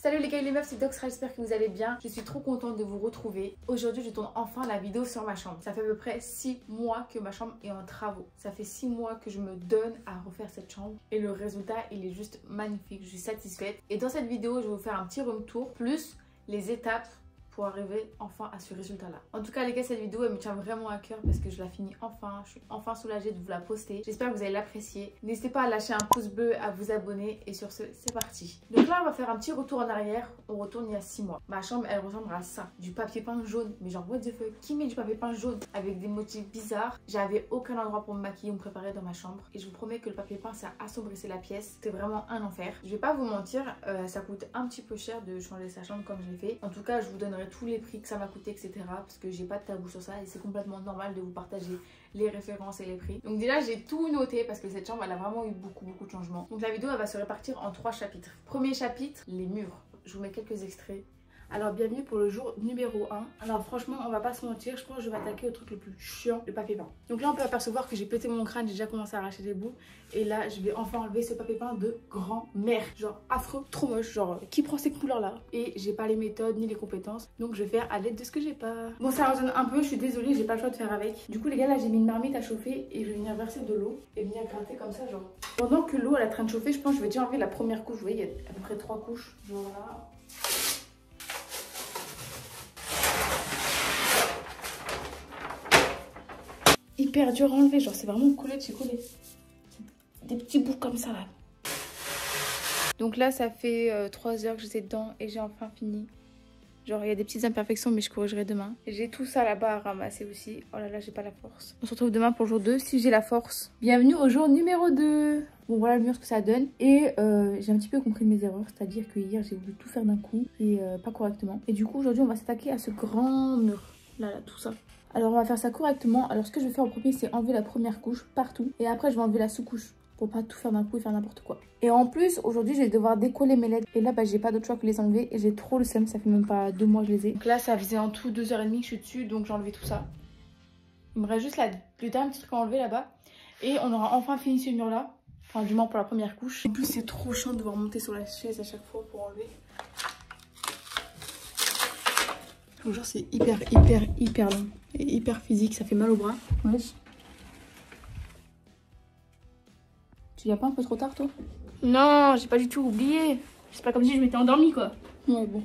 Salut les gars et les meufs, c'est Doxra, j'espère que vous allez bien. Je suis trop contente de vous retrouver. Aujourd'hui, je tourne enfin la vidéo sur ma chambre. Ça fait à peu près 6 mois que ma chambre est en travaux. Ça fait 6 mois que je me donne à refaire cette chambre. Et le résultat, il est juste magnifique. Je suis satisfaite. Et dans cette vidéo, je vais vous faire un petit room tour, plus les étapes pour arriver enfin à ce résultat là. En tout cas les gars, cette vidéo elle me tient vraiment à cœur parce que je la finis enfin. Je suis enfin soulagée de vous la poster. J'espère que vous allez l'apprécier. N'hésitez pas à lâcher un pouce bleu, à vous abonner et sur ce c'est parti. Donc là on va faire un petit retour en arrière. On retourne il y a 6 mois. Ma chambre elle ressemble à ça, du papier peint jaune. Mais genre what the fuck, qui met du papier peint jaune avec des motifs bizarres? J'avais aucun endroit pour me maquiller ou me préparer dans ma chambre et je vous promets que le papier peint ça assombrissait la pièce. C'était vraiment un enfer. Je vais pas vous mentir, ça coûte un petit peu cher de changer sa chambre comme je l'ai fait. En tout cas je vous donnerai tous les prix que ça m'a coûté, etc. parce que j'ai pas de tabou sur ça et c'est complètement normal de vous partager les références et les prix. Donc déjà j'ai tout noté parce que cette chambre elle a vraiment eu beaucoup de changements. Donc la vidéo elle va se répartir en 3 chapitres. Premier chapitre, les murs. Je vous mets quelques extraits. Alors bienvenue pour le jour numéro 1. Alors franchement on va pas se mentir, je pense que je vais attaquer au truc le plus chiant, le papier peint. Donc là on peut apercevoir que j'ai pété mon crâne, j'ai déjà commencé à arracher des bouts. Et là je vais enfin enlever ce papier peint de grand-mère. Genre affreux, trop moche, genre qui prend ces couleurs là? Et j'ai pas les méthodes ni les compétences, donc je vais faire à l'aide de ce que j'ai pas. Bon ça résonne un peu, je suis désolée, j'ai pas le choix de faire avec. Du coup les gars là j'ai mis une marmite à chauffer et je vais venir verser de l'eau et venir gratter comme ça genre. Pendant que l'eau elle est en train de chauffer, je pense que je vais déjà enlever la première couche. Vous voyez il y a à peu près 3 couches. Voilà. Hyper dur à enlever, genre c'est vraiment collé de chez collé. Des petits bouts comme ça là. Donc là ça fait 3 heures que j'étais dedans et j'ai enfin fini. Genre il y a des petites imperfections mais je corrigerai demain. J'ai tout ça là-bas à ramasser aussi. Oh là là j'ai pas la force. On se retrouve demain pour le jour 2 si j'ai la force. Bienvenue au jour numéro 2. Bon voilà le mur ce que ça donne. Et j'ai un petit peu compris mes erreurs. C'est-à-dire que hier j'ai voulu tout faire d'un coup et pas correctement. Et du coup aujourd'hui on va s'attaquer à ce grand mur. Là tout ça. Alors on va faire ça correctement. Alors ce que je vais faire en premier c'est enlever la première couche partout. Et après je vais enlever la sous-couche. Pour pas tout faire d'un coup et faire n'importe quoi. Et en plus aujourd'hui je vais devoir décoller mes LED. Et là j'ai pas d'autre choix que les enlever. Et j'ai trop le seum, ça fait même pas 2 mois que je les ai. Donc là ça faisait en tout 2h30 que je suis dessus. Donc j'ai enlevé tout ça. Il me reste juste le dernier petit truc à enlever là-bas. Et on aura enfin fini ce mur là. Enfin du moins pour la première couche. En plus c'est trop chiant de devoir monter sur la chaise à chaque fois pour enlever. Genre c'est hyper long. Et hyper physique, ça fait mal au bras. Ouais. Tu viens pas un peu trop tard toi? Non, j'ai pas du tout oublié. C'est pas comme si je m'étais endormie quoi. Ouais bon.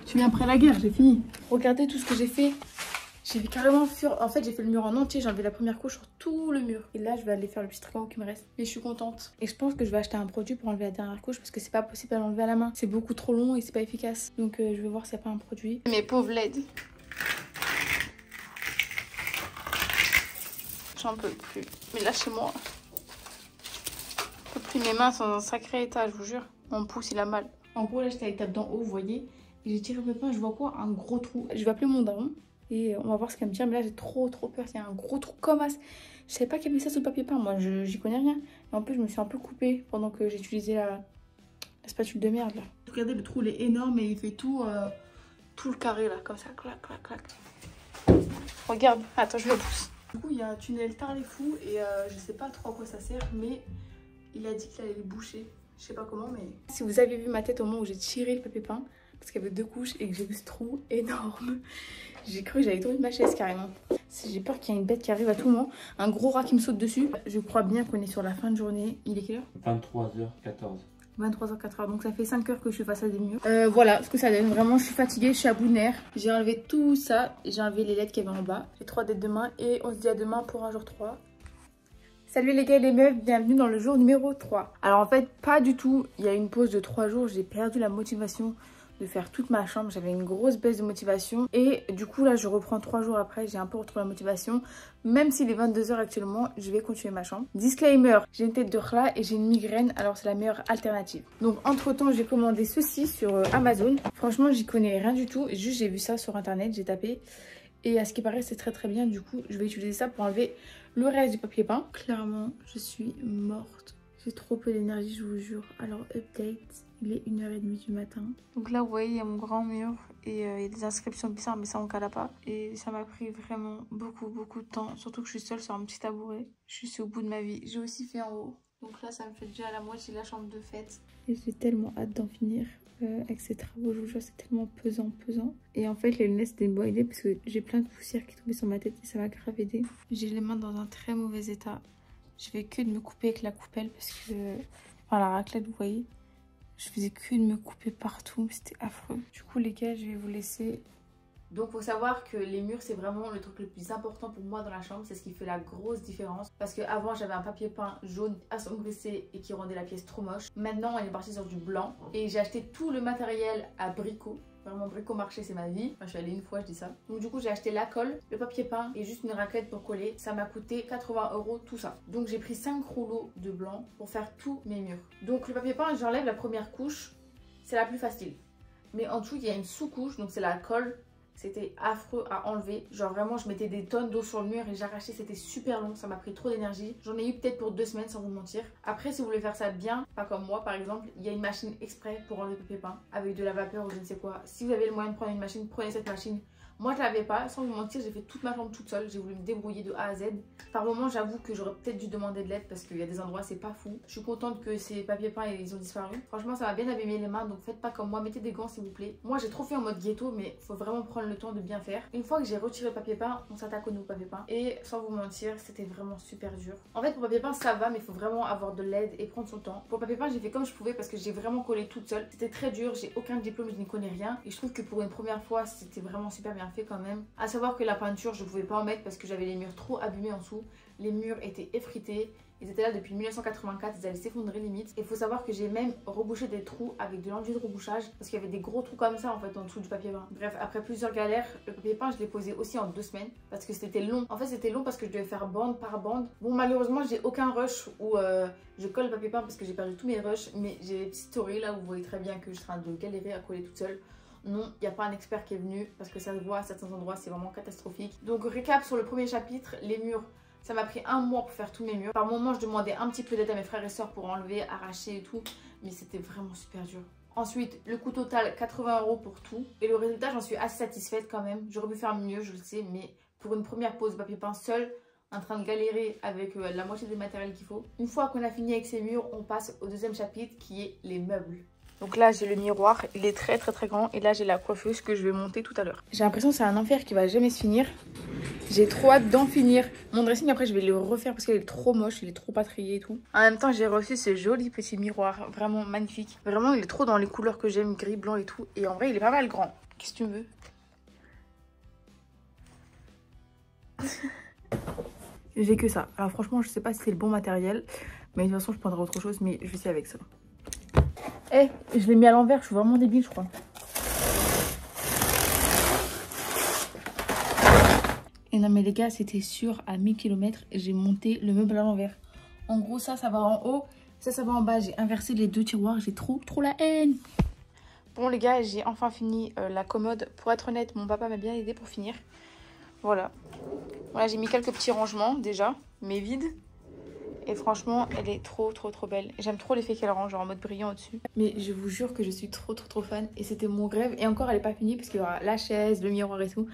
Tu viens après la guerre, j'ai fini. Regardez tout ce que j'ai fait. J'ai carrément fait... En fait j'ai fait le mur en entier, j'ai enlevé la première couche sur tout le mur. Et là je vais aller faire le petit truc qui me reste. Mais je suis contente. Et je pense que je vais acheter un produit pour enlever la dernière couche parce que c'est pas possible à l'enlever à la main. C'est beaucoup trop long et c'est pas efficace. Donc je vais voir s'il n'y a pas un produit. Mes pauvres LED. J'en peux plus. Mais lâchez-moi. Mes mains sont dans un sacré état, je vous jure. Mon pouce il a mal. En gros là j'étais à l'étape d'en haut, vous voyez. J'ai tiré le pain, je vois quoi? Un gros trou. Je vais appeler mon daron et on va voir ce qu'elle me dit. Mais là j'ai trop peur. Il y a un gros trou comme as. Je savais pas qu'il y avait ça sous le papier peint. Moi j'y connais rien. Et en plus je me suis un peu coupée pendant que j'utilisais la spatule de merde là. Regardez le trou il est énorme et il fait tout le carré là comme ça. Clac. Regarde. Attends je le pousse. Du coup il y a un tunnel tard les fous et je sais pas trop à quoi ça sert mais... Il a dit qu'il allait les boucher. Je sais pas comment, mais... Si vous aviez vu ma tête au moment où j'ai tiré le papier peint, parce qu'il y avait 2 couches et que j'ai vu ce trou énorme, j'ai cru que j'allais tomber de ma chaise carrément. J'ai peur qu'il y ait une bête qui arrive à tout moment. Un gros rat qui me saute dessus. Je crois bien qu'on est sur la fin de journée. Il est quelle heure? 23h14. 23h04, donc ça fait 5 heures que je suis face à des murs. Voilà ce que ça donne. Vraiment, je suis fatiguée, je suis à bout de nerfs. J'ai enlevé tout ça. J'ai enlevé les LED qu'il y avait en bas. J'ai 3 dettes demain et on se dit à demain pour un jour 3. Salut les gars et les meufs, bienvenue dans le jour numéro 3. Alors en fait, pas du tout. Il y a une pause de 3 jours, j'ai perdu la motivation de faire toute ma chambre. J'avais une grosse baisse de motivation. Et du coup là, je reprends 3 jours après, j'ai un peu retrouvé la motivation. Même s'il est 22 h actuellement, je vais continuer ma chambre. Disclaimer, j'ai une tête de rat et j'ai une migraine, alors c'est la meilleure alternative. Donc entre temps, j'ai commandé ceci sur Amazon. Franchement, j'y connais rien du tout. Juste, j'ai vu ça sur internet, j'ai tapé. Et à ce qui paraît, c'est très bien. Du coup, je vais utiliser ça pour enlever le reste du papier peint. Clairement, je suis morte. J'ai trop peu d'énergie, je vous jure. Alors, update, il est 1h30 du matin. Donc là, vous voyez, il y a mon grand mur. Et il y a des inscriptions bizarres, mais ça, on cala pas. Et ça m'a pris vraiment beaucoup de temps. Surtout que je suis seule sur un petit tabouret. Je suis au bout de ma vie. J'ai aussi fait en haut. Donc là, ça me fait déjà la moitié de la chambre de fête. Et j'ai tellement hâte d'en finir avec ces travaux. Je vous jure, c'est tellement pesant. Et en fait, les lunettes, c'était une bonne idée parce que j'ai plein de poussière qui tombait sur ma tête et ça m'a grave aidé. J'ai les mains dans un très mauvais état. Je fais que de me couper avec la coupelle parce que... Enfin, la raclette, vous voyez. Je faisais que de me couper partout. C'était affreux. Du coup, les gars, je vais vous laisser... Donc faut savoir que les murs c'est vraiment le truc le plus important pour moi dans la chambre, c'est ce qui fait la grosse différence. Parce qu'avant j'avais un papier peint jaune assombrissé et qui rendait la pièce trop moche. Maintenant on est parti sur du blanc et j'ai acheté tout le matériel à Brico. Vraiment Brico Marché c'est ma vie, enfin, je suis allée une fois je dis ça. Donc du coup j'ai acheté la colle, le papier peint et juste une raclette pour coller. Ça m'a coûté 80 € tout ça. Donc j'ai pris 5 rouleaux de blanc pour faire tous mes murs. Donc le papier peint j'enlève la première couche, c'est la plus facile. Mais en dessous il y a une sous-couche donc c'est la colle. C'était affreux à enlever. Genre vraiment, je mettais des tonnes d'eau sur le mur et j'arrachais. C'était super long. Ça m'a pris trop d'énergie. J'en ai eu peut-être pour 2 semaines sans vous mentir. Après, si vous voulez faire ça bien, pas comme moi par exemple, il y a une machine exprès pour enlever le papier peint avec de la vapeur ou je ne sais quoi. Si vous avez le moyen de prendre une machine, prenez cette machine. Moi, je l'avais pas. Sans vous mentir, j'ai fait toute ma chambre toute seule. J'ai voulu me débrouiller de A à Z. Par moment, j'avoue que j'aurais peut-être dû demander de l'aide parce qu'il y a des endroits, c'est pas fou. Je suis contente que ces papiers peints, ils ont disparu. Franchement, ça m'a bien abîmé les mains. Donc, faites pas comme moi. Mettez des gants, s'il vous plaît. Moi, j'ai trop fait en mode ghetto, mais faut vraiment prendre le temps de bien faire. Une fois que j'ai retiré le papier peint, on s'attaque au nouveau papier peint. Et sans vous mentir, c'était vraiment super dur. En fait, pour le papier peint, ça va, mais il faut vraiment avoir de l'aide et prendre son temps. Pour le papier peint, j'ai fait comme je pouvais parce que j'ai vraiment collé toute seule. C'était très dur. J'ai aucun diplôme, je n'y connais rien. Et je trouve que pour une première fois, c'était vraiment super bien fait quand même. À savoir que la peinture, je pouvais pas en mettre parce que j'avais les murs trop abîmés en dessous. Les murs étaient effrités. Ils étaient là depuis 1984, ils allaient s'effondrer limite. Et il faut savoir que j'ai même rebouché des trous avec de l'enduit de rebouchage parce qu'il y avait des gros trous comme ça en fait en dessous du papier peint. Bref, après plusieurs galères, le papier peint je l'ai posé aussi en 2 semaines parce que c'était long. En fait, c'était long parce que je devais faire bande par bande. Bon, malheureusement, j'ai aucun rush où je colle le papier peint parce que j'ai perdu tous mes rushs. Mais j'ai des petites stories là où vous voyez très bien que je suis en train de galérer à coller toute seule. Non, il n'y a pas un expert qui est venu parce que ça se voit à certains endroits, c'est vraiment catastrophique. Donc récap sur le premier chapitre, les murs, ça m'a pris 1 mois pour faire tous mes murs. Par moments, je demandais un petit peu d'aide à mes frères et sœurs pour enlever, arracher et tout, mais c'était vraiment super dur. Ensuite, le coût total, 80 € pour tout. Et le résultat, j'en suis assez satisfaite quand même. J'aurais pu faire mieux, je le sais, mais pour une première pause papier peint seul, en train de galérer avec la moitié des matériels qu'il faut. Une fois qu'on a fini avec ces murs, on passe au deuxième chapitre qui est les meubles. Donc là j'ai le miroir, il est très grand et là j'ai la coiffeuse que je vais monter tout à l'heure. J'ai l'impression que c'est un enfer qui va jamais se finir. J'ai trop hâte d'en finir. Mon dressing après je vais le refaire parce qu'il est trop moche, il est trop patrouillé et tout. En même temps j'ai reçu ce joli petit miroir, vraiment magnifique. Vraiment il est trop dans les couleurs que j'aime, gris, blanc et tout. Et en vrai il est pas mal grand. Qu'est-ce que tu veux? J'ai que ça. Alors franchement je sais pas si c'est le bon matériel. Mais de toute façon je prendrai autre chose, mais je vais essayer avec ça. Eh, je l'ai mis à l'envers, je suis vraiment débile, je crois. Et non mais les gars, c'était sûr, à 1000 km, j'ai monté le meuble à l'envers. En gros, ça va en haut, ça va en bas. J'ai inversé les 2 tiroirs, j'ai trop la haine. Bon les gars, j'ai enfin fini la commode. Pour être honnête, mon papa m'a bien aidé pour finir. Voilà. Voilà, j'ai mis quelques petits rangements déjà, mais vides. Et franchement, elle est trop belle. J'aime trop l'effet qu'elle rend, genre en mode brillant au-dessus. Mais je vous jure que je suis trop fan. Et c'était mon rêve. Et encore, elle est pas finie parce qu'il y aura la chaise, le miroir et tout.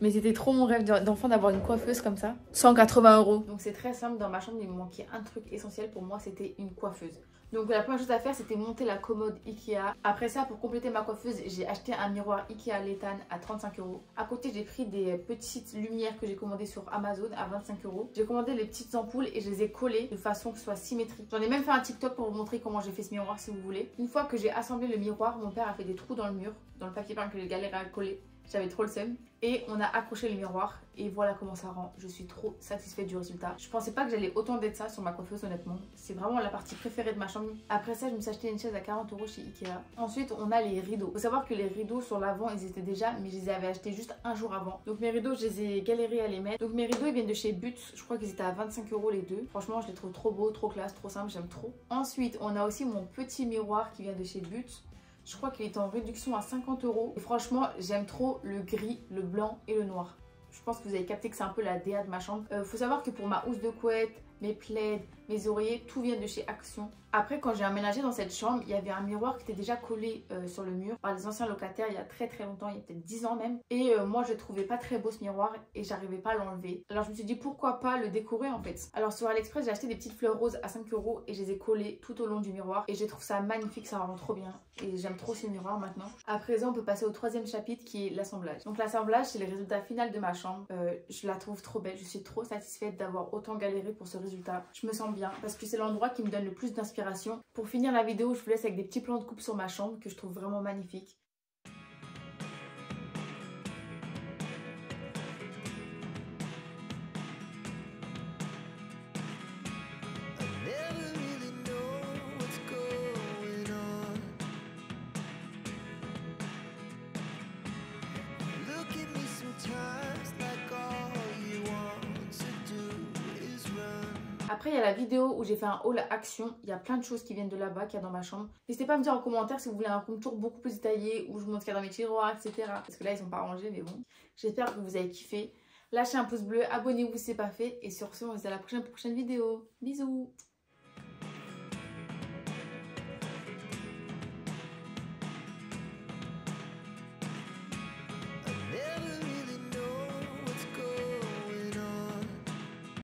Mais c'était trop mon rêve d'enfant d'avoir une coiffeuse comme ça. 180 €. Donc c'est très simple. Dans ma chambre, il me manquait un truc essentiel pour moi, c'était une coiffeuse. Donc la première chose à faire, c'était monter la commode Ikea. Après ça, pour compléter ma coiffeuse, j'ai acheté un miroir Ikea Léthane à 35 €. À côté, j'ai pris des petites lumières que j'ai commandées sur Amazon à 25 €. J'ai commandé les petites ampoules et je les ai collées de façon que ce soit symétrique. J'en ai même fait un TikTok pour vous montrer comment j'ai fait ce miroir si vous voulez. Une fois que j'ai assemblé le miroir, mon père a fait des trous dans le mur, dans le papier peint que j'ai galéré à coller. J'avais trop le seum. Et on a accroché le miroir. Et voilà comment ça rend. Je suis trop satisfaite du résultat. Je pensais pas que j'allais autant d'être ça sur ma coiffeuse honnêtement. C'est vraiment la partie préférée de ma chambre. Après ça, je me suis acheté une chaise à 40 € chez Ikea. Ensuite, on a les rideaux. Faut savoir que les rideaux sur l'avant, ils étaient déjà, mais je les avais achetés juste un jour avant. Donc mes rideaux, je les ai galéré à les mettre. Donc mes rideaux, ils viennent de chez But. Je crois qu'ils étaient à 25 € les deux. Franchement, je les trouve trop beaux, trop classe, trop simple. J'aime trop. Ensuite, on a aussi mon petit miroir qui vient de chez But. Je crois qu'il est en réduction à 50 €. Et franchement, j'aime trop le gris, le blanc et le noir. Je pense que vous avez capté que c'est un peu la DA de ma chambre. Faut savoir que pour ma housse de couette, mes plaids, mes oreillers, tout vient de chez Action. Après, quand j'ai emménagé dans cette chambre, il y avait un miroir qui était déjà collé sur le mur par les anciens locataires il y a très longtemps, il y a peut-être 10 ans même. Et moi, je trouvais pas très beau ce miroir et j'arrivais pas à l'enlever. Alors je me suis dit pourquoi pas le décorer en fait. Alors sur AliExpress, j'ai acheté des petites fleurs roses à 5 € et je les ai collées tout au long du miroir. Et je trouve ça magnifique, ça rend trop bien. Et j'aime trop ce miroir maintenant. À présent, on peut passer au troisième chapitre qui est l'assemblage. Donc l'assemblage, c'est le résultat final de ma chambre. Je la trouve trop belle, je suis trop satisfaite d'avoir autant galéré pour ce résultat. Je me sens bien parce que c'est l'endroit qui me donne le plus d'inspiration. Pour finir la vidéo, je vous laisse avec des petits plans de coupe sur ma chambre que je trouve vraiment magnifiques. Après, il y a la vidéo où j'ai fait un haul Action. Il y a plein de choses qui viennent de là-bas, qu'il y a dans ma chambre. N'hésitez pas à me dire en commentaire si vous voulez un room tour beaucoup plus détaillé, où je vous montre ce qu'il y a dans mes tiroirs, etc. Parce que là, ils sont pas rangés, mais bon. J'espère que vous avez kiffé. Lâchez un pouce bleu, abonnez-vous si ce n'est pas fait. Et sur ce, on se dit à la prochaine vidéo. Bisous!